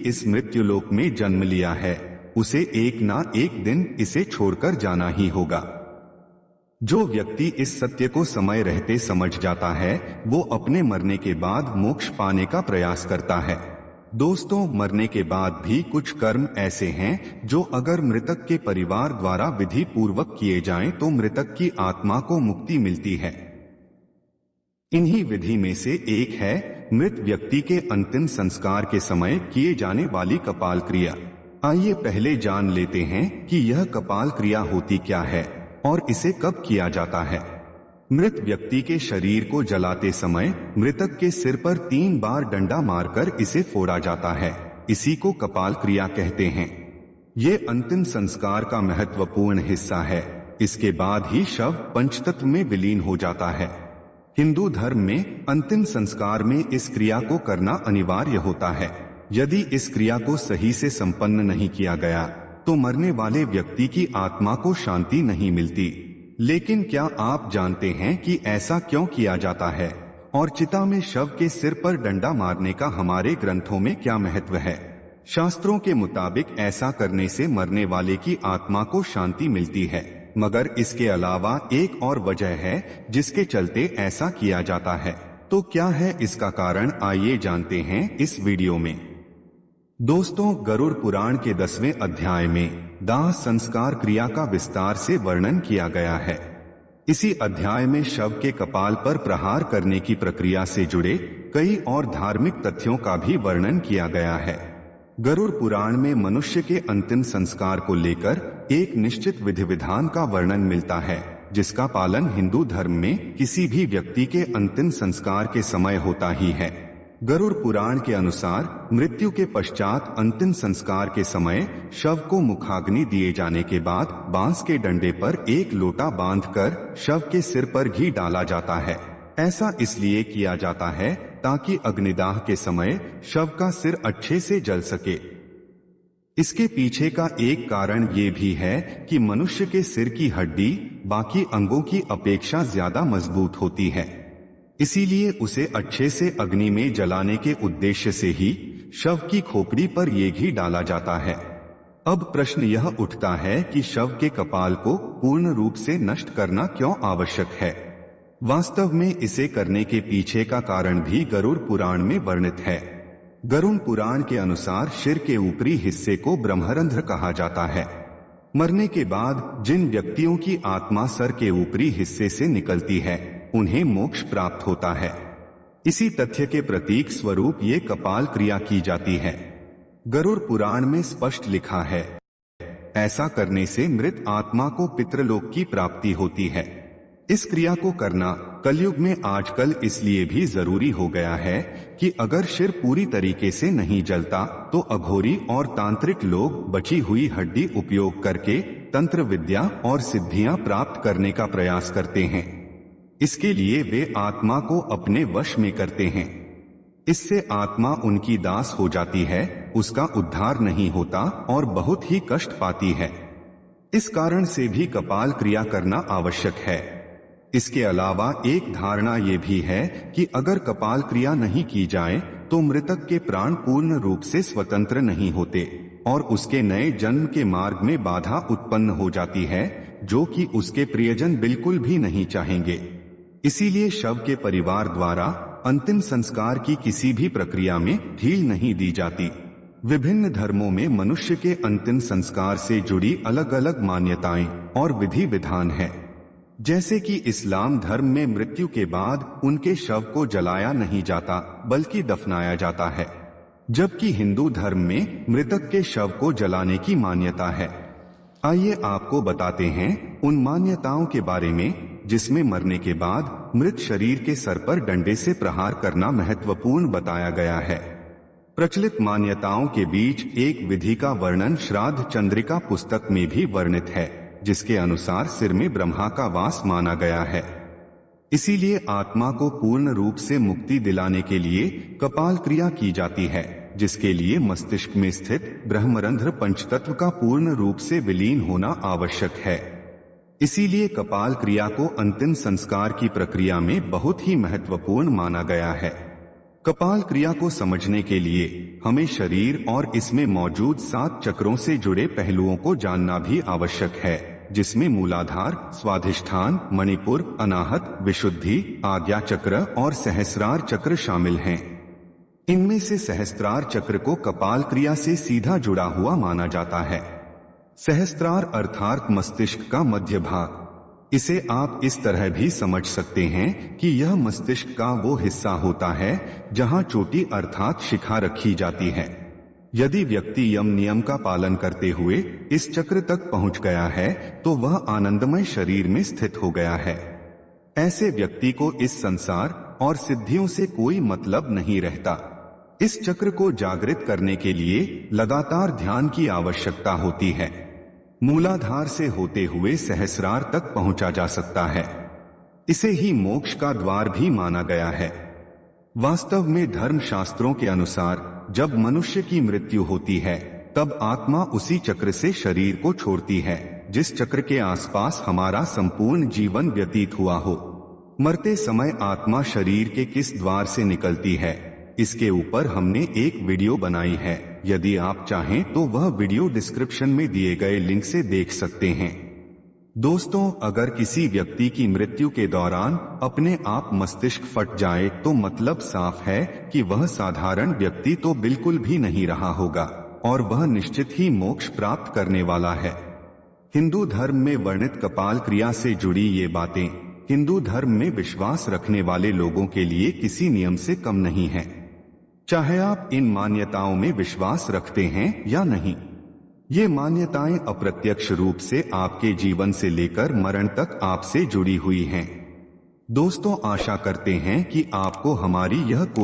इस मृत्युलोक में जन्म लिया है, उसे एक ना एक दिन इसे छोड़कर जाना ही होगा। जो व्यक्ति इस सत्य को समय रहते समझ जाता है, वो अपने मरने के बाद मोक्ष पाने का प्रयास करता है। दोस्तों, मरने के बाद भी कुछ कर्म ऐसे हैं जो अगर मृतक के परिवार द्वारा विधि पूर्वक किए जाएं तो मृतक की आत्मा को मुक्ति मिलती है। इन्हीं विधि में से एक है मृत व्यक्ति के अंतिम संस्कार के समय किए जाने वाली कपाल क्रिया। आइए पहले जान लेते हैं कि यह कपाल क्रिया होती क्या है और इसे कब किया जाता है। मृत व्यक्ति के शरीर को जलाते समय मृतक के सिर पर 3 बार डंडा मारकर इसे फोड़ा जाता है। इसी को कपाल क्रिया कहते हैं। ये अंतिम संस्कार का महत्वपूर्ण हिस्सा है। इसके बाद ही शव पंचतत्व में विलीन हो जाता है। हिंदू धर्म में अंतिम संस्कार में इस क्रिया को करना अनिवार्य होता है। यदि इस क्रिया को सही से संपन्न नहीं किया गया तो मरने वाले व्यक्ति की आत्मा को शांति नहीं मिलती। लेकिन क्या आप जानते हैं कि ऐसा क्यों किया जाता है और चिता में शव के सिर पर डंडा मारने का हमारे ग्रंथों में क्या महत्व है? शास्त्रों के मुताबिक ऐसा करने से मरने वाले की आत्मा को शांति मिलती है, मगर इसके अलावा एक और वजह है जिसके चलते ऐसा किया जाता है। तो क्या है इसका कारण, आइए जानते हैं इस वीडियो में। दोस्तों, गरुड़ पुराण के 10वें अध्याय में दाह संस्कार क्रिया का विस्तार से वर्णन किया गया है। इसी अध्याय में शव के कपाल पर प्रहार करने की प्रक्रिया से जुड़े कई और धार्मिक तथ्यों का भी वर्णन किया गया है। गरुड़ पुराण में मनुष्य के अंतिम संस्कार को लेकर एक निश्चित विधि विधान का वर्णन मिलता है, जिसका पालन हिंदू धर्म में किसी भी व्यक्ति के अंतिम संस्कार के समय होता ही है। गरुड़ पुराण के अनुसार मृत्यु के पश्चात अंतिम संस्कार के समय शव को मुखाग्नि दिए जाने के बाद बांस के डंडे पर एक लोटा बांधकर शव के सिर पर घी डाला जाता है। ऐसा इसलिए किया जाता है ताकि अग्निदाह के समय शव का सिर अच्छे से जल सके। इसके पीछे का एक कारण ये भी है कि मनुष्य के सिर की हड्डी बाकी अंगों की अपेक्षा ज्यादा मजबूत होती है, इसीलिए उसे अच्छे से अग्नि में जलाने के उद्देश्य से ही शव की खोपड़ी पर ये घी डाला जाता है। अब प्रश्न यह उठता है कि शव के कपाल को पूर्ण रूप से नष्ट करना क्यों आवश्यक है? वास्तव में इसे करने के पीछे का कारण भी गरुड़ पुराण में वर्णित है। गरुड़ पुराण के अनुसार सिर के ऊपरी हिस्से को ब्रह्मरंध्र कहा जाता है। मरने के बाद जिन व्यक्तियों की आत्मा सर के ऊपरी हिस्से से निकलती है उन्हें मोक्ष प्राप्त होता है। इसी तथ्य के प्रतीक स्वरूप ये कपाल क्रिया की जाती है। गरुड़ पुराण में स्पष्ट लिखा है, ऐसा करने से मृत आत्मा को पितृलोक की प्राप्ति होती है। इस क्रिया को करना कलयुग में आजकल इसलिए भी जरूरी हो गया है कि अगर सिर पूरी तरीके से नहीं जलता तो अघोरी और तांत्रिक लोग बची हुई हड्डी उपयोग करके तंत्र विद्या और सिद्धियां प्राप्त करने का प्रयास करते हैं। इसके लिए वे आत्मा को अपने वश में करते हैं। इससे आत्मा उनकी दास हो जाती है, उसका उद्धार नहीं होता और बहुत ही कष्ट पाती है। इस कारण से भी कपाल क्रिया करना आवश्यक है। इसके अलावा एक धारणा ये भी है कि अगर कपाल क्रिया नहीं की जाए तो मृतक के प्राण पूर्ण रूप से स्वतंत्र नहीं होते और उसके नए जन्म के मार्ग में बाधा उत्पन्न हो जाती है, जो कि उसके प्रियजन बिल्कुल भी नहीं चाहेंगे। इसीलिए शव के परिवार द्वारा अंतिम संस्कार की किसी भी प्रक्रिया में ढील नहीं दी जाती। विभिन्न धर्मों में मनुष्य के अंतिम संस्कार से जुड़ी अलग अलग मान्यताएं और विधि विधान है। जैसे कि इस्लाम धर्म में मृत्यु के बाद उनके शव को जलाया नहीं जाता बल्कि दफनाया जाता है, जबकि हिंदू धर्म में मृतक के शव को जलाने की मान्यता है। आइए आपको बताते हैं उन मान्यताओं के बारे में जिसमें मरने के बाद मृत शरीर के सर पर डंडे से प्रहार करना महत्वपूर्ण बताया गया है। प्रचलित मान्यताओं के बीच एक विधि का वर्णन श्राद्ध चंद्रिका पुस्तक में भी वर्णित है, जिसके अनुसार सिर में ब्रह्मा का वास माना गया है। इसीलिए आत्मा को पूर्ण रूप से मुक्ति दिलाने के लिए कपाल क्रिया की जाती है, जिसके लिए मस्तिष्क में स्थित ब्रह्मरंध्र पंचतत्व का पूर्ण रूप से विलीन होना आवश्यक है। इसीलिए कपाल क्रिया को अंतिम संस्कार की प्रक्रिया में बहुत ही महत्वपूर्ण माना गया है। कपाल क्रिया को समझने के लिए हमें शरीर और इसमें मौजूद 7 चक्रों से जुड़े पहलुओं को जानना भी आवश्यक है, जिसमें मूलाधार, स्वाधिष्ठान, मणिपुर, अनाहत, विशुद्धि, आज्ञा चक्र और सहस्रार चक्र शामिल हैं। इनमें से सहस्त्रार चक्र को कपाल क्रिया से सीधा जुड़ा हुआ माना जाता है। सहस्त्रार अर्थात मस्तिष्क का मध्य भाग। इसे आप इस तरह भी समझ सकते हैं कि यह मस्तिष्क का वो हिस्सा होता है जहां चोटी अर्थात शिखा रखी जाती है। यदि व्यक्ति यम नियम का पालन करते हुए इस चक्र तक पहुंच गया है तो वह आनंदमय शरीर में स्थित हो गया है। ऐसे व्यक्ति को इस संसार और सिद्धियों से कोई मतलब नहीं रहता। इस चक्र को जागृत करने के लिए लगातार ध्यान की आवश्यकता होती है। मूलाधार से होते हुए सहस्रार तक पहुंचा जा सकता है। इसे ही मोक्ष का द्वार भी माना गया है। वास्तव में धर्म शास्त्रों के अनुसार जब मनुष्य की मृत्यु होती है तब आत्मा उसी चक्र से शरीर को छोड़ती है जिस चक्र के आसपास हमारा संपूर्ण जीवन व्यतीत हुआ हो। मरते समय आत्मा शरीर के किस द्वार से निकलती है, इसके ऊपर हमने एक वीडियो बनाई है। यदि आप चाहें तो वह वीडियो डिस्क्रिप्शन में दिए गए लिंक से देख सकते हैं। दोस्तों, अगर किसी व्यक्ति की मृत्यु के दौरान अपने आप मस्तिष्क फट जाए तो मतलब साफ है कि वह साधारण व्यक्ति तो बिल्कुल भी नहीं रहा होगा और वह निश्चित ही मोक्ष प्राप्त करने वाला है। हिंदू धर्म में वर्णित कपाल क्रिया से जुड़ी ये बातें हिंदू धर्म में विश्वास रखने वाले लोगों के लिए किसी नियम से कम नहीं है, चाहे आप इन मान्यताओं में विश्वास रखते हैं या नहीं। ये मान्यताएं अप्रत्यक्ष रूप से आपके जीवन से लेकर मरण तक आपसे जुड़ी हुई हैं। दोस्तों, आशा करते हैं कि आपको हमारी यह कोशिश